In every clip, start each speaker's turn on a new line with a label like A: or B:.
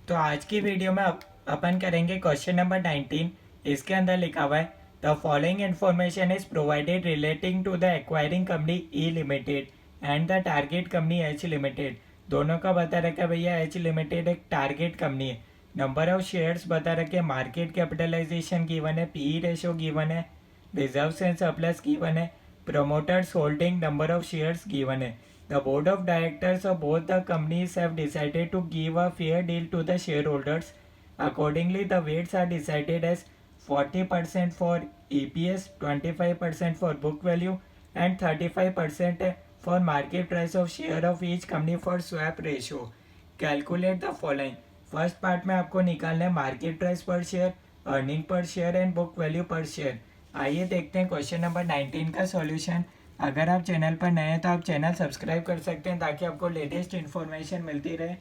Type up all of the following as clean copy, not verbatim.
A: तो आज की वीडियो में अपन करेंगे क्वेश्चन नंबर 19। इसके अंदर लिखा हुआ है the following information is provided relating to the acquiring company E limited and the target company H limited. दोनों का बता रखा है भैया, एच लिमिटेड एक टारगेट कंपनी है। नंबर ऑफ शेयर्स बता रखे, मार्केट कैपिटलाइजेशन गिवन है, पीई रेशो गिवन है, रिजर्व्स एंड सरप्लस गिवन है, promoters holding number of shares given है। The board of directors of both the companies have decided to give a fair deal to the shareholders. Accordingly, the weights are decided as 40% for EPS, 25% for book value, and 35% for market price of share of each company for swap ratio. Calculate the following. First part में आपको निकालना है market price पर share, earning per share and book value पर share. आइए देखते हैं question number 19 का सॉल्यूशन। अगर आप चैनल पर नए हैं तो आप चैनल सब्सक्राइब कर सकते हैं ताकि आपको लेटेस्ट इन्फॉर्मेशन मिलती रहे।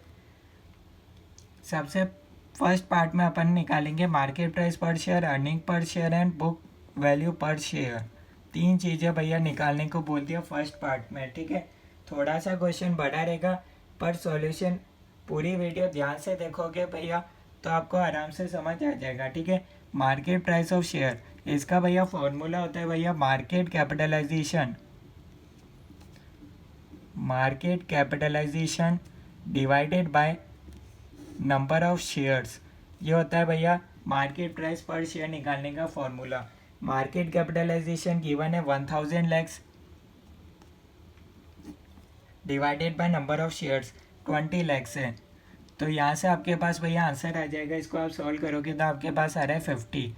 A: सबसे फर्स्ट पार्ट में अपन निकालेंगे मार्केट प्राइस पर share, earning per share and book value पर शेयर। तीन चीज़ें भैया निकालने को बोल दिया फर्स्ट पार्ट में, ठीक है। थोड़ा सा क्वेश्चन बड़ा रहेगा पर सॉल्यूशन पूरी वीडियो ध्यान से देखोगे भैया तो आपको आराम से समझ आ जाएगा, ठीक है। मार्केट प्राइस ऑफ शेयर, इसका भैया फॉर्मूला होता है भैया market capitalisation, market capitalisation divided by number of shares. ये होता है भैया मार्केट प्राइस पर शेयर निकालने का फॉर्मूला। मार्केट कैपिटलाइजेशन गिवन है 1000 lakhs divided by number of shares 20 lakhs है। तो यहाँ से आपके पास भैया आंसर आ जाएगा। इसको आप सॉल्व करोगे तो आपके पास आ रहा है 50।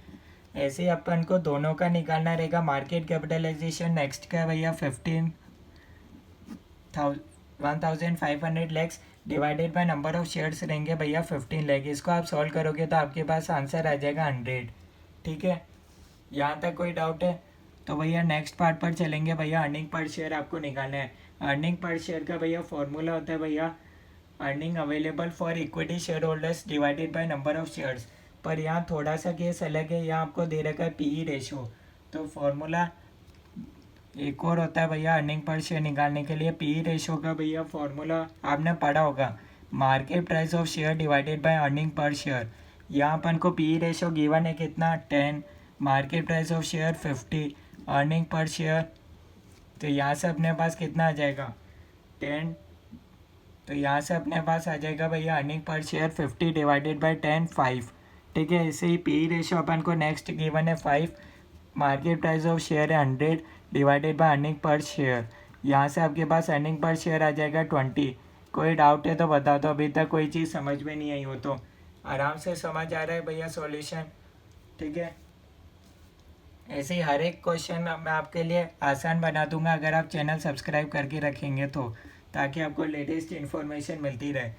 A: ऐसे ही अपन को दोनों का निकालना रहेगा। मार्केट कैपिटलाइजेशन नेक्स्ट का है भैया 1500 lakhs divided by number of shares रहेंगे भैया 15 लैख। इसको आप सॉल्व करोगे तो आपके पास आंसर आ जाएगा 100, ठीक है। यहाँ तक कोई डाउट है तो भैया नेक्स्ट पार्ट पर चलेंगे। भैया अर्निंग पर शेयर आपको निकालना है। अर्निंग पर शेयर का भैया फॉर्मूला होता है भैया earning available for equity share holders divided by number of shares. पर यहाँ थोड़ा सा केस अलग है, यहाँ आपको दे रखा है पीई रेशो। तो फॉर्मूला एक और होता है भैया अर्निंग पर शेयर निकालने के लिए। पीई रेशो का भैया फॉर्मूला आपने पढ़ा होगा, market price of share divided by earning per share. यहाँ अपन को पीई रेशो गिवन है कितना 10, market price of share 50, earning per share. तो यहाँ से अपने पास कितना आ जाएगा 10। तो यहाँ से अपने पास आ जाएगा भैया earning per share 50 divided by 10 5, ठीक है। ऐसे ही पी रेशो अपन को नेक्स्ट गिवन है 5, मार्केट प्राइस ऑफ शेयर है 100 divided by earning per share. यहाँ से आपके पास अर्निंग पर शेयर आ जाएगा 20। कोई डाउट है तो बता दो, अभी तक कोई चीज़ समझ में नहीं आई हो तो। आराम से समझ आ रहा है भैया सॉल्यूशन, ठीक है। ऐसे ही हर एक क्वेश्चन मैं आपके लिए आसान बना दूंगा अगर आप चैनल सब्सक्राइब करके रखेंगे तो, ताकि आपको लेटेस्ट इन्फॉर्मेशन मिलती रहे।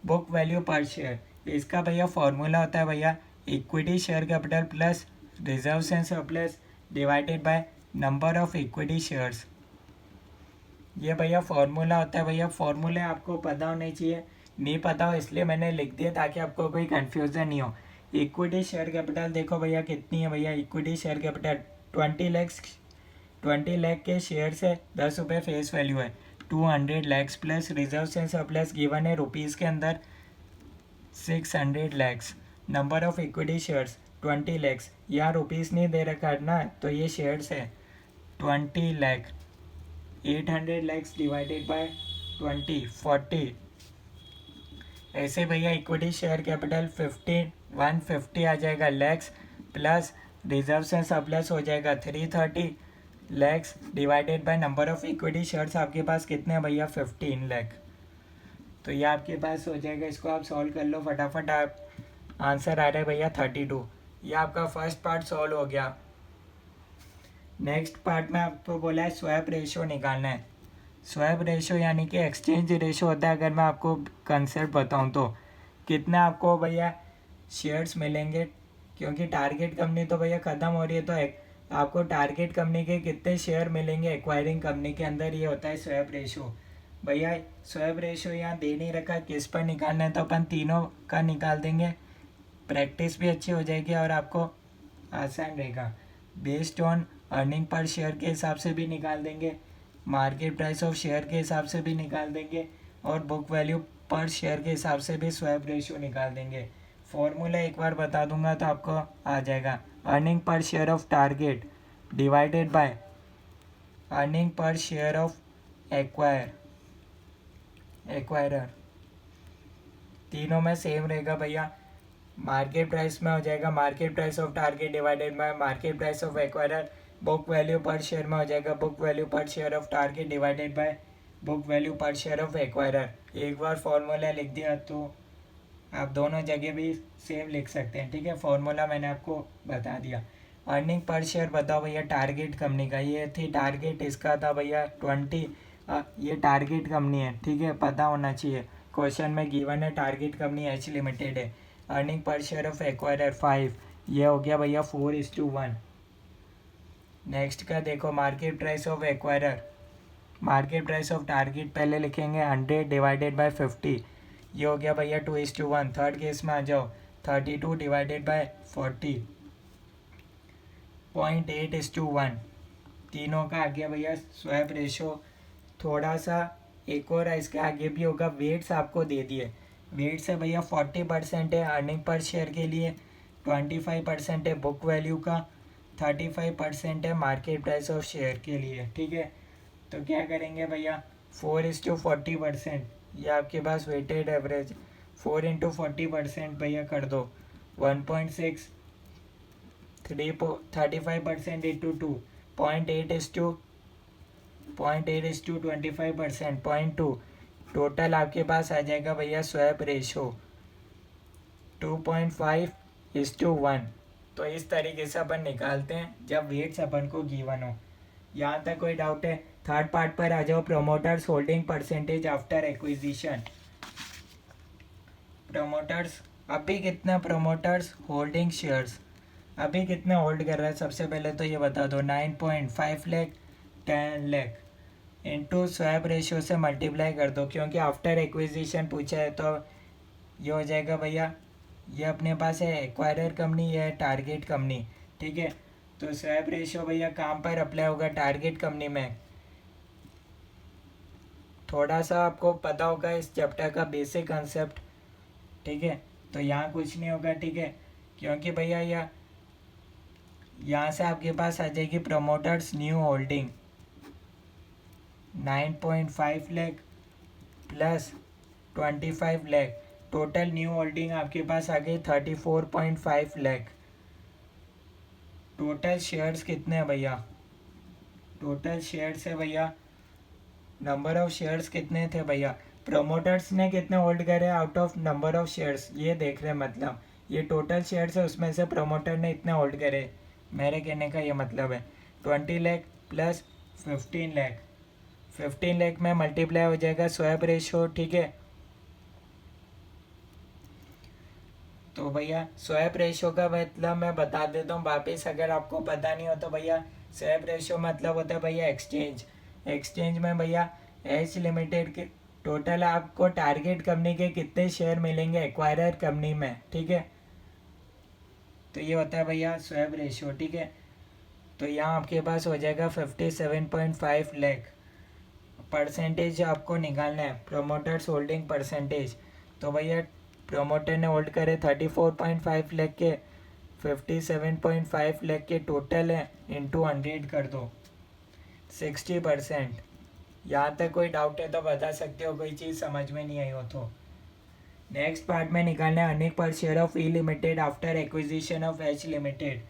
A: बुक वैल्यू पर शेयर, इसका भैया फॉर्मूला होता है भैया equity share capital plus reserves and surplus divided by number of equity shares. ये भैया फॉर्मूला होता है। भैया फॉर्मूले आपको पता होने चाहिए, नहीं पता हो इसलिए मैंने लिख दिया ताकि आपको कोई कन्फ्यूज़न नहीं हो। इक्विटी शेयर कैपिटल देखो भैया कितनी है भैया, equity share capital 20 lakhs, 20 lakh के शेयर से 10 रुपये फेस वैल्यू है, 200 lakhs plus reserve and surplus given है रुपीज़ के अंदर 600 lakhs. Number of equity shares 20 lakhs, यहाँ रुपीज़ नहीं दे रखा है ना, तो ये शेयर्स है 20 लैख। 800 lakhs divided by 20 40। ऐसे भैया इक्विटी शेयर कैपिटल 150 आ जाएगा lakhs plus reserves and surplus हो जाएगा 330 lakhs divided by number of equity shares आपके पास कितने हैं भैया 15 लैख। तो ये आपके पास हो जाएगा। इसको आप सॉल्व कर लो फटाफट। आप आंसर आ रहा है भैया 32। ये आपका फर्स्ट पार्ट सॉल्व हो गया। नेक्स्ट पार्ट में आपको बोला है स्वैप रेशियो निकालना है। स्वैप रेशियो यानी कि एक्सचेंज रेशियो होता है। अगर मैं आपको कंसेप्ट बताऊं तो कितने आपको भैया शेयर्स मिलेंगे, क्योंकि टारगेट कंपनी तो भैया ख़त्म हो रही है, तो आपको टारगेट कंपनी के कितने शेयर मिलेंगे एक्वायरिंग कंपनी के अंदर, ये होता है स्वैप रेशियो। भैया स्वैप रेशियो यहाँ दे नहीं रखा, किस पर निकालना है तो अपन तीनों का निकाल देंगे। प्रैक्टिस भी अच्छी हो जाएगी और आपको आसान रहेगा। Based on earning per share के हिसाब से भी निकाल देंगे, मार्केट प्राइस ऑफ शेयर के हिसाब से भी निकाल देंगे और बुक वैल्यू पर शेयर के हिसाब से भी स्वैप रेशियो निकाल देंगे। फॉर्मूला एक बार बता दूंगा तो आपको आ जाएगा। Earning per share of target divided by earning per share of acquirer, तीनों में सेम रहेगा भैया। मार्केट प्राइस में हो जाएगा market price of target divided by market price of acquirer. Book value पर शेयर में हो जाएगा बुक वैल्यू पर share of target divided by book value पर शेयर ऑफ एक्वायरर। एक बार फॉर्मूला लिख दिया तो आप दोनों जगह भी सेम लिख सकते हैं, ठीक है। फॉर्मूला मैंने आपको बता दिया। अर्निंग पर शेयर बताओ भैया टारगेट कंपनी का, ये थी टारगेट, इसका था भैया 20। ये टारगेट कंपनी है, ठीक है, पता होना चाहिए। क्वेश्चन में गिवन है टारगेट कंपनी एच लिमिटेड है। Earning per share of acquirer 5, ये हो गया भैया 4:1। नेक्स्ट का देखो market price of acquirer, market price of target पहले लिखेंगे 100 डिवाइडेड बाय 50, ये हो गया भैया 2:1। थर्ड केस में आ जाओ 32 डिवाइडेड बाय 40, 0.8:1। तीनों का आ गया भैया स्वैप रेशो। थोड़ा सा एक और इसके आगे भी होगा, वेट्स आपको दे दिए। वेट्स है भैया 40% है अर्निंग पर शेयर के लिए, 25% है बुक वैल्यू का, 35% है मार्केट प्राइस ऑफ शेयर के लिए, ठीक है। तो क्या करेंगे भैया 4:40%, ये आपके पास वेटेड एवरेज 4 × 40% भैया कर दो 1.6, 35% इंटू 2, 0.8:25%, 0.2। टोटल आपके पास आ जाएगा भैया स्वैप रेशो 2.5:1। तो इस तरीके से अपन निकालते हैं जब वेट्स अपन को गिवन हो। यहाँ तक कोई डाउट है? थर्ड पार्ट पर आ जाओ, promoters holding percentage after acquisition. Promoters अभी कितना, प्रोमोटर्स होल्डिंग शेयर्स अभी कितने होल्ड कर रहा है, सबसे पहले तो ये बता दो। 9.5 lakh, 10 lakh into swap ratio से मल्टीप्लाई कर दो, क्योंकि आफ्टर एक्विजिशन पूछा है तो ये हो जाएगा भैया, ये अपने पास है एक्वायरर कंपनी, ये है टारगेट कंपनी, ठीक है। तो स्वैप रेशियो भैया कहाँ पर अप्लाई होगा, टारगेट कंपनी में। थोड़ा सा आपको पता होगा इस चैप्टर का बेसिक कंसेप्ट, ठीक है। तो यहाँ कुछ नहीं होगा, ठीक है, क्योंकि भैया यहाँ से आपके पास आ जाएगी promoters new holding 9.5 lakh plus 25 lakh, total new holding आपके पास आ गई 34.5 लाख। टोटल शेयर्स कितने हैं भैया, टोटल शेयर्स है भैया, नंबर ऑफ शेयर्स कितने थे भैया, प्रमोटर्स ने कितने होल्ड करे out of number of shares, ये देख रहे हैं। मतलब ये टोटल शेयर्स है, उसमें से प्रमोटर ने इतने होल्ड करे, मेरे कहने का ये मतलब है। 20 लाख प्लस 15 लाख, 15 लाख में मल्टीप्लाई हो जाएगा स्वैप रेशो, ठीक है। तो भैया स्वैप रेशो का मतलब मैं बता देता हूँ वापस, अगर आपको पता नहीं हो तो भैया स्वैप रेशो मतलब होता है भैया एक्सचेंज। एक्सचेंज में भैया एच लिमिटेड के टोटल आपको टारगेट कंपनी के कितने शेयर मिलेंगे एक्वायरर कंपनी में, ठीक है। तो ये होता है भैया स्वैप रेशो, ठीक है। तो यहाँ आपके पास हो जाएगा 57.5 लाख। परसेंटेज आपको निकालना है, प्रोमोटर्स होल्डिंग परसेंटेज। तो भैया प्रोमोटर ने होल्ड करे 34.5 लाख के, 57.5 लाख के टोटल है, इंटू 100 कर दो, 60%। यहाँ तक कोई डाउट है तो बता सकते हो, कोई चीज़ समझ में नहीं आई हो तो। नेक्स्ट पार्ट में निकालना है earning per share of E limited after acquisition of H limited.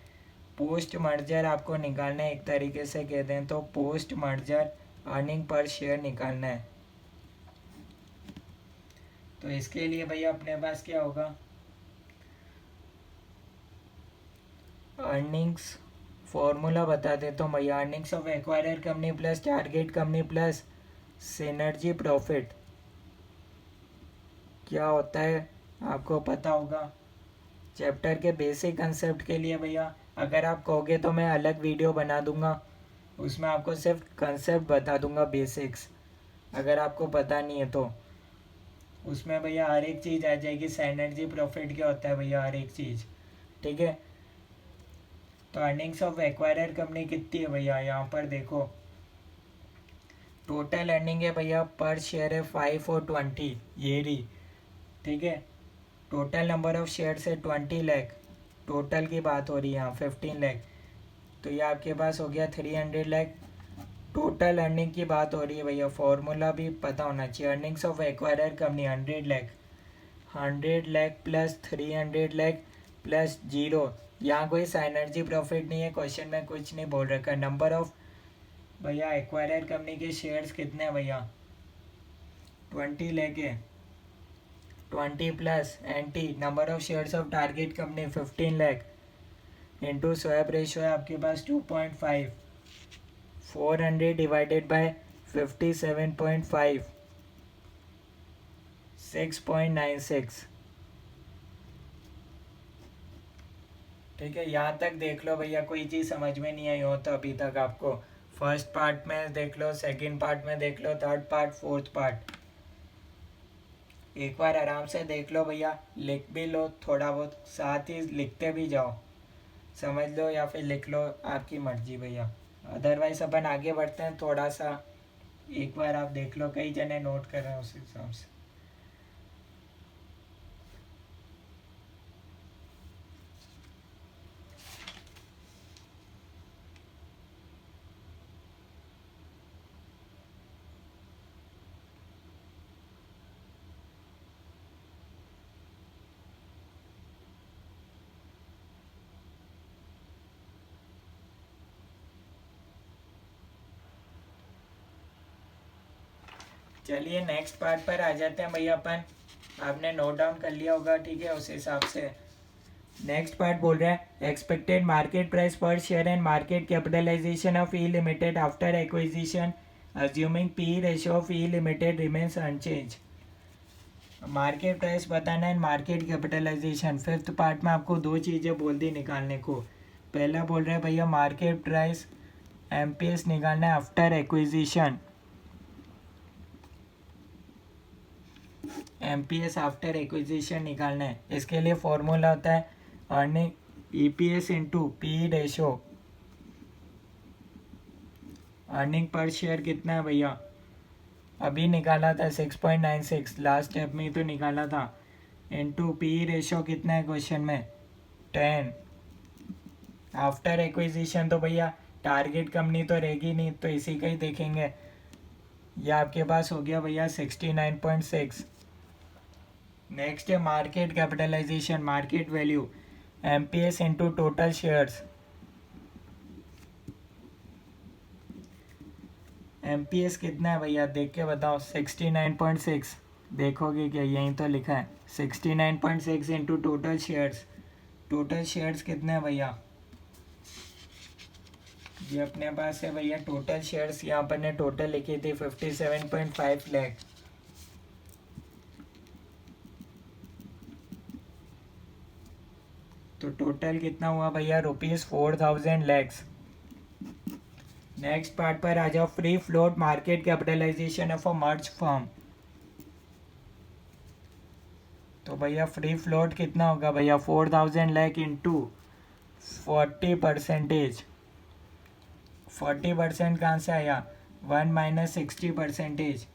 A: Post merger आपको निकालना है, एक तरीके से कह दें तो post merger earning per share निकालना है। तो इसके लिए भैया अपने पास क्या होगा, अर्निंग्स फॉर्मूला बता देता हूँ भैया। Earnings of acquirer company plus target company plus synergy profit क्या होता है आपको पता होगा। चैप्टर के बेसिक कंसेप्ट के लिए भैया अगर आप कहोगे तो मैं अलग वीडियो बना दूंगा, उसमें आपको सिर्फ कंसेप्ट बता दूंगा बेसिक्स, अगर आपको पता नहीं है तो। उसमें भैया हर एक चीज़ आ जाएगी, सिनर्जी प्रॉफिट क्या होता है भैया, हर एक चीज़, ठीक है। तो अर्निंग्स ऑफ एक्वायरर कंपनी कितनी है भैया, यहाँ पर देखो टोटल अर्निंग है भैया पर शेयर है 5 और 20 ये रही, ठीक है। टोटल नंबर ऑफ शेयर है 20 लाख, टोटल की बात हो रही है यहाँ 15 लाख, तो ये आपके पास हो गया 300 लाख। टोटल अर्निंग की बात हो रही है भैया, फॉर्मूला भी पता होना चाहिए। Earnings of acquirer company 100 lakh, 100 lakh plus 300 lakh plus zero. यहाँ कोई साइनर्जी प्रॉफिट नहीं है, क्वेश्चन में कुछ नहीं बोल रखा। नंबर ऑफ भैया एक्वायरर कंपनी के शेयर्स कितने हैं भैया, 20 लाख है, 20 plus anti number of shares of target company 15 lakh into swap ratio है आपके पास 2.5, 400 डिवाइडेड बाय 57.5, 6.96, ठीक है। यहाँ तक देख लो भैया, कोई चीज़ समझ में नहीं आई हो तो अभी तक आपको फर्स्ट पार्ट में देख लो, सेकंड पार्ट में देख लो, थर्ड पार्ट, फोर्थ पार्ट, एक बार आराम से देख लो भैया, लिख भी लो थोड़ा बहुत, साथ ही लिखते भी जाओ, समझ लो या फिर लिख लो, आपकी मर्जी भैया। अदरवाइज अपन आगे बढ़ते हैं थोड़ा सा, एक बार आप देख लो, कई जने नोट कर रहे हैं उस हिसाब से। चलिए नेक्स्ट पार्ट पर आ जाते हैं भैया अपन, आपने नोट डाउन कर लिया होगा, ठीक है, उस हिसाब से। नेक्स्ट पार्ट बोल रहा है एक्सपेक्टेड मार्केट प्राइस पर share and market capitalisation of E limited after acquisition assuming P ratio of E limited remains unchanged. Market price बताना है, मार्केट कैपिटलाइजेशन। फिफ्थ पार्ट में आपको दो चीज़ें बोल दी निकालने को। पहला बोल रहे हैं भैया मार्केट प्राइस एमपीएस निकालना है after acquisition, MPS after acquisition निकालना है। इसके लिए फॉर्मूला होता है earning EPS into P ratio. Earning per share कितना है भैया, अभी निकाला था 6.96, लास्ट स्टेप में ही तो निकाला था, इंटू पी रेशो कितना है क्वेश्चन में 10। आफ्टर एक्विजिशन तो भैया टारगेट कंपनी तो रहेगी नहीं, तो इसी का ही देखेंगे। ये आपके पास हो गया भैया 69.6। नेक्स्ट है market capitalisation, market value MPS into total shares. MPS कितना है भैया देख के बताओ, 69.6, देखोगे क्या, यहीं तो लिखा है 69.6 into total shares. Total shares कितने हैं भैया, ये अपने पास है भैया टोटल शेयर्स, यहाँ पर ने टोटल लिखी थी 57.5 लाख। तो टोटल कितना हुआ भैया ₹4000 लैक्स। नेक्स्ट पार्ट पर आ जाओ, free float market capitalisation of a merged firm. तो भैया फ्री फ्लोट कितना होगा भैया 4000 लाख इंटू 40%। 40% कहाँ से आया, 1 माइनस 60%।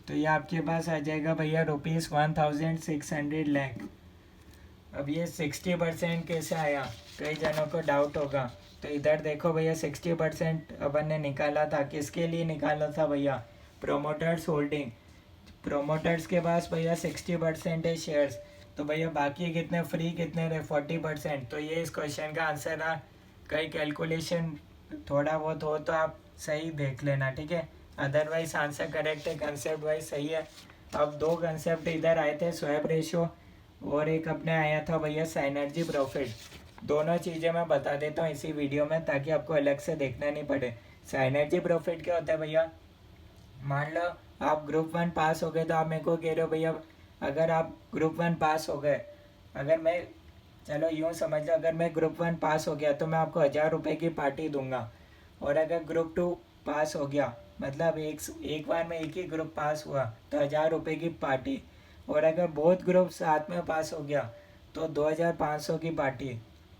A: तो ये आपके पास आ जाएगा भैया ₹1600 लाख। अब ये 60% कैसे आया, कई जनों को डाउट होगा। तो इधर देखो भैया 60% अपन ने निकाला था, किसके लिए निकाला था भैया, प्रोमोटर्स होल्डिंग। प्रोमोटर्स के पास भैया 60% है शेयर्स, तो भैया बाकी कितने फ्री कितने रहे 40%। तो ये इस क्वेश्चन का आंसर रहा। कई कैलकुलेशन थोड़ा बहुत हो तो आप सही देख लेना, ठीक है, अदरवाइज आंसर करेक्ट है, कंसेप्ट वाइज सही है। अब दो कंसेप्ट इधर आए थे, स्वैप रेशो और एक अपने आया था भैया साइनर्जी प्रॉफिट। दोनों चीज़ें मैं बता देता हूँ इसी वीडियो में ताकि आपको अलग से देखना नहीं पड़े। साइनर्जी प्रॉफिट क्या होता है भैया, मान लो आप ग्रुप 1 पास हो गए, तो आप मेरे को कह रहे हो भैया अगर आप ग्रुप 1 पास हो गए, अगर मैं, चलो यूँ समझ लो, अगर मैं ग्रुप 1 पास हो गया तो मैं आपको 1000 रुपये की पार्टी दूंगा। और अगर ग्रुप 2 पास हो गया, मतलब एक बार में एक ही ग्रुप पास हुआ तो 1000 रुपये की पार्टी। और अगर बहुत ग्रुप साथ में पास हो गया तो 2500 की पार्टी,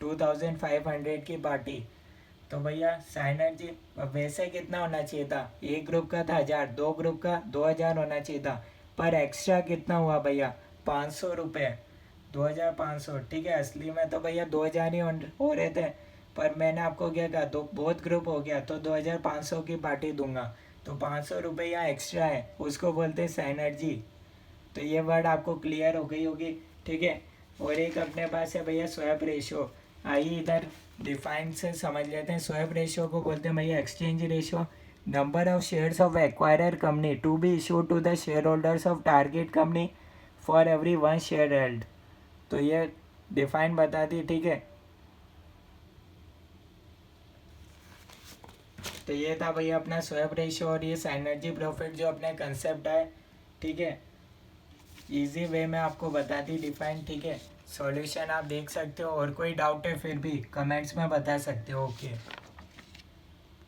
A: 2500 की पार्टी। तो भैया साइनर्जी वैसे कितना होना चाहिए था, एक ग्रुप का था 1000, दो ग्रुप का 2000 होना चाहिए था, पर एक्स्ट्रा कितना हुआ भैया 500 रुपये, 2500। ठीक है, असली में तो भैया 2000 ही हो रहे थे, पर मैंने आपको क्या कहा, दो बहुत ग्रुप हो गया तो 2500 की पार्टी दूंगा, तो 500 रुपये यहाँ एक्स्ट्रा है, उसको बोलते हैं साइनर्जी। तो ये वर्ड आपको क्लियर हो गई होगी। ठीक है, और एक अपने पास है भैया स्वैप रेशो। आइए इधर डिफाइन से समझ लेते हैं। स्वैप रेशो को बोलते हैं भैया exchange ratio, number of shares of acquirer company to be issued to the shareholders of target company for every one share held. तो ये डिफाइन बता दी। ठीक है, तो ये था भैया अपना स्वैप रेशो और ये साइनर्जी प्रॉफिट जो अपने कंसेप्ट है। ठीक है, इजी वे में आपको बता दी डिफाइन। ठीक है, सॉल्यूशन आप देख सकते हो, और कोई डाउट है फिर भी कमेंट्स में बता सकते हो। ओके।